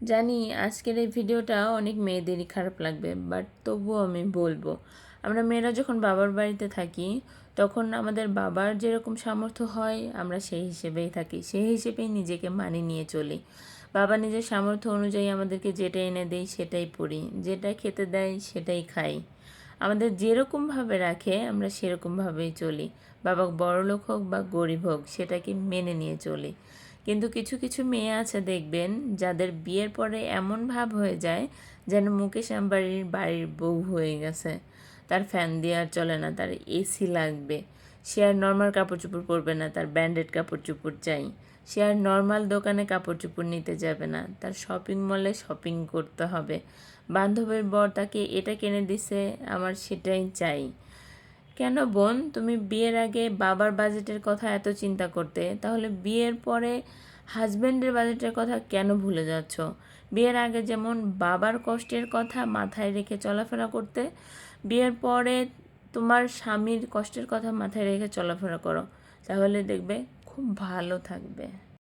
জানি আজকের এই ভিডিওটা অনেক মেয়েদেরই খারাপ লাগবে, বাট তবুও আমি বলবো। আমরা মেয়েরা যখন বাবার বাড়িতে থাকি তখন আমাদের বাবার যেরকম সামর্থ্য হয় আমরা সেই হিসেবেই থাকি, সেই হিসেবেই নিজেকে মানিয়ে নিয়ে চলি। বাবা নিজের সামর্থ্য অনুযায়ী আমাদেরকে যেটা এনে দেয় সেটাই পড়ি, যেটা খেতে দেয় সেটাই খাই। আমাদের যেরকমভাবে রাখে আমরা সেরকমভাবেই চলি। বাবা বড়লোক হোক বা গরিব হোক সেটাকে মেনে নিয়ে চলি। কিন্তু কিছু কিছু মেয়ে আছে দেখবেন, যাদের বিয়ের পরে এমন ভাব হয়ে যায় যেন মুকেশ আম্বানির বাড়ির বউ হয়ে গেছে। তার ফ্যান দিয়ে আর চলে না, তার এসি লাগবে। সে আর নর্মাল কাপড় চোপড় পরবে না, তার ব্র্যান্ডেড কাপড় চোপড় চাই। সে আর নর্মাল দোকানে কাপড় চোপড় নিতে যাবে না, তার শপিং মলে শপিং করতে হবে। বান্ধবীর বর তাকে এটা কিনে দিছে, আমার সেটাই চাই। কেন বোন, তুমি বিয়ের আগে বাবার বাজেটের কথা এত চিন্তা করতে, তাহলে বিয়ের পরে হাজব্যান্ডের বাজেটের কথা কেন ভুলে যাচ্ছ? বিয়ের আগে যেমন বাবার কষ্টের কথা মাথায় রেখে চলাফেরা করতে, বিয়ের পরে তোমার স্বামীর কষ্টের কথা মাথায় রেখে চলাফেরা করো, তাহলে দেখবে খুব ভালো থাকবে।